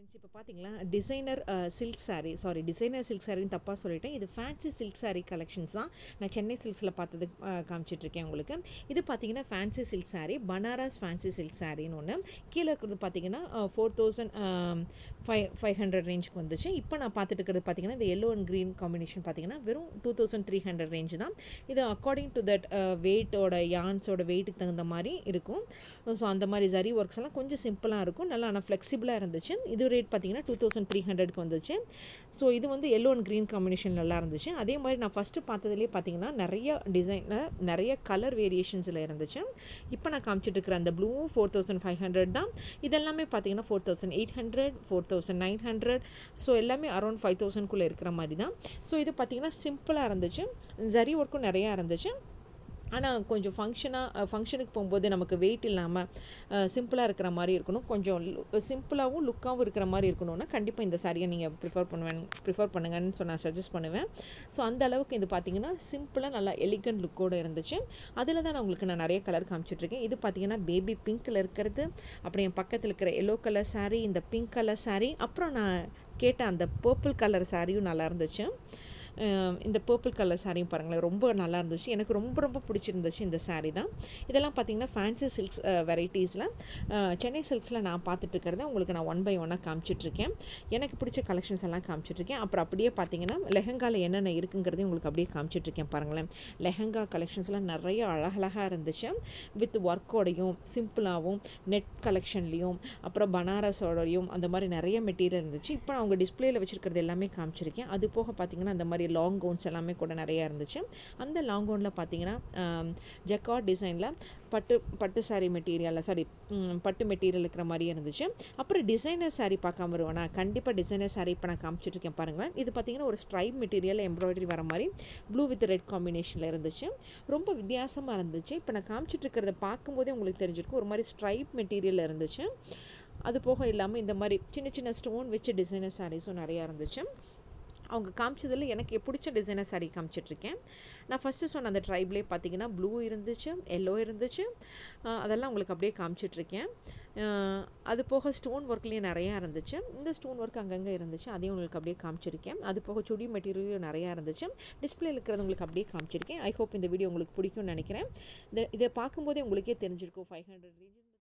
Friends இப்போ பார்த்தீங்களா designer silk சாரின்னு தப்பாக சொல்லிட்டேன். இது ஃபேன்சி சில்க் சாரி கலெக்ஷன்ஸ் தான். நான் சென்னை சில்க்ஸில் பார்த்தது காமிச்சிட்ருக்கேன் உங்களுக்கு. இது பார்த்தீங்கன்னா fancy silk sari, Banaras fancy silk சாரின்னு ஒன்று. கீழே இருக்கிறது பார்த்தீங்கன்னா 4500 ரேஞ்சுக்கு வந்துச்சு. இப்போ நான் பார்த்துட்டு இருக்கிறது பார்த்தீங்கன்னா இந்த எல்லோ அண்ட் க்ரீன் காம்பினேஷன் பார்த்தீங்கன்னா வெறும் 2300 ரேஞ்சு தான். இது அக்கார்டிங் டு தட் வெயிட்டோட யான்ஸோட வெயிட்டுக்கு தகுந்த மாதிரி இருக்கும். ஸோ அந்த மாதிரி ஜரி ஒர்க்ஸ் எல்லாம் கொஞ்சம் சிம்பிளாக இருக்கும், நல்லா ஆனால் ஃப்ளெக்சிபிளாக இருந்துச்சு. இது ரேட் பார்த்தீங்கன்னா 2300க்கு வந்துச்சு. ஸோ இது வந்து எல்லோ அண்ட் க்ரீன் காம்பினேஷன் நல்லா இருந்துச்சு. அதே மாதிரி நான் ஃபஸ்ட்டு பார்த்ததுலேயே பார்த்தீங்கன்னா நிறைய டிசைனில் நிறைய கலர் வேரியேஷன்ஸில் இருந்துச்சு. இப்போ நான் காமிச்சிட்டு இருக்கிற அந்த ப்ளூ 4500 தான். இதெல்லாமே பார்த்தீங்கன்னா 4800, 4900. ஸோ எல்லாமே அரௌண்ட் 5000க்குள்ளே இருக்கிற மாதிரி தான். ஸோ இது பார்த்தீங்கன்னா சிம்பிளாக இருந்துச்சு, ஜரி ஒர்க்கும் நிறையா இருந்துச்சு. ஆனால் கொஞ்சம் ஃபங்க்ஷனுக்கு போகும்போது நமக்கு வெயிட் இல்லாமல் சிம்பிளாக இருக்கிற மாதிரி இருக்கணும், கொஞ்சம் சிம்பிளாகவும் லுக்காகவும் இருக்கிற மாதிரி இருக்கணும்னா கண்டிப்பாக இந்த சாரியை நீங்கள் ப்ரிஃபர் பண்ணுங்கன்னு நான் சஜஸ்ட் பண்ணுவேன். ஸோ அந்த அளவுக்கு இது பார்த்தீங்கன்னா சிம்பிளாக நல்லா எலிகண்ட் லுக்கோடு இருந்துச்சு. அதில் தான் நான் நிறைய கலர் காமிச்சிட்ருக்கேன். இது பார்த்தீங்கன்னா பேபி பிங்க்கில் இருக்கிறது, அப்புறம் என் பக்கத்தில் இருக்கிற எல்லோ கலர் சாரீ, இந்த பிங்க் கலர் சாரீ, அப்புறம் நான் கேட்ட அந்த பர்பிள் கலர் சாரியும் நல்லா இருந்துச்சு. இந்த பர்பிள் கலர் சாரியும் பாருங்களேன், ரொம்ப நல்லா இருந்துச்சு. எனக்கு ரொம்ப பிடிச்சிருந்துச்சு இந்த சாரீ தான். இதெல்லாம் பார்த்தீங்கன்னா ஃபேன்சி சில்க்ஸ் வெரைட்டிஸில் சென்னை சில்க்ஸில் நான் பார்த்துட்டு இருக்கிறத உங்களுக்கு நான் 1 by 1 காமிச்சிட்ருக்கேன். எனக்கு பிடிச்ச கலெக்ஷன்ஸ் எல்லாம் காமிச்சிட்ருக்கேன். அப்புறம் அப்படியே பார்த்தீங்கன்னா லெஹங்காவில் என்னென்ன இருக்குங்கிறதையும் உங்களுக்கு அப்படியே காமிச்சிட்ருக்கேன் பாருங்களேன். லெஹங்கா கலெக்ஷன்ஸ்லாம் நிறைய அழகழகாக இருந்துச்சு, வித் ஒர்க்கோடையும் சிம்பிளாகவும் நெட் கலெக்ஷன்லேயும் அப்புறம் பனாரஸோடையும் அந்த மாதிரி நிறைய மெட்டீரியல் இருந்துச்சு. இப்போ நான் அவங்க டிஸ்பிளேயில் வச்சுருக்கிறது எல்லாமே காமிச்சிருக்கேன். அது போக பார்த்தீங்கன்னா அந்த மாதிரி லாங் கவுன்ஸ் எல்லாமே கூட நிறையா இருந்துச்சு. அந்த லாங் கவுனில் பார்த்தீங்கன்னா ஜக்கார்ட் டிசைனில் பட்டு சாரி பட்டு மெட்டீரியல் இருக்கிற மாதிரியே இருந்துச்சு. அப்புறம் டிசைனர் சாரி பார்க்காம வருவேனா, கண்டிப்பாக டிசைனர் சாரி இப்போ நான் காமிச்சிட்ருக்கேன் பாருங்களேன். இது பார்த்தீங்கன்னா ஒரு ஸ்ட்ரைப் மெட்டீரியல் எம்ப்ராய்டரி வர மாதிரி ப்ளூ வித் ரெட் காம்பினேஷனில் இருந்துச்சு. ரொம்ப வித்தியாசமாக இருந்துச்சு. இப்போ நான் காமிச்சிட்டு இருக்கிறத பார்க்கும்போதே உங்களுக்கு தெரிஞ்சிருக்கும், ஒரு மாதிரி ஸ்ட்ரைப் மெட்டீரியல் இருந்துச்சு. அது போக இல்லாமல் இந்த மாதிரி சின்ன ஸ்டோன் வச்சு டிசைனர் சாரீஸும் நிறையா இருந்துச்சு. அவங்க காமிச்சதில் எனக்கு பிடிச்ச டிசைனர் சாரீ காமிச்சிட்ருக்கேன். நான் ஃபஸ்ட்டு சொன்ன அந்த ட்ரைப்லேயே பார்த்தீங்கன்னா ப்ளூ இருந்துச்சு, எல்லோ இருந்துச்சு, அதெல்லாம் உங்களுக்கு அப்படியே காமிச்சிட்ருக்கேன். அது போக ஸ்டோன் ஒர்க்லேயும் நிறையா இருந்துச்சு. இந்த ஸ்டோன் ஒர்க் அங்கங்கே இருந்துச்சு, அதையும் உங்களுக்கு அப்படியே காமிச்சிருக்கேன். அது போக சுடி மெட்டீரியலும் நிறையா இருந்துச்சு. டிஸ்பிளேல இருக்கிறது உங்களுக்கு அப்படியே காமிச்சிருக்கேன். ஐ ஹோப் இந்த வீடியோ உங்களுக்கு பிடிக்கும்னு நினைக்கிறேன். இதை பார்க்கும்போதே உங்களுக்கே தெரிஞ்சிருக்கும் 500 ரேஞ்ச்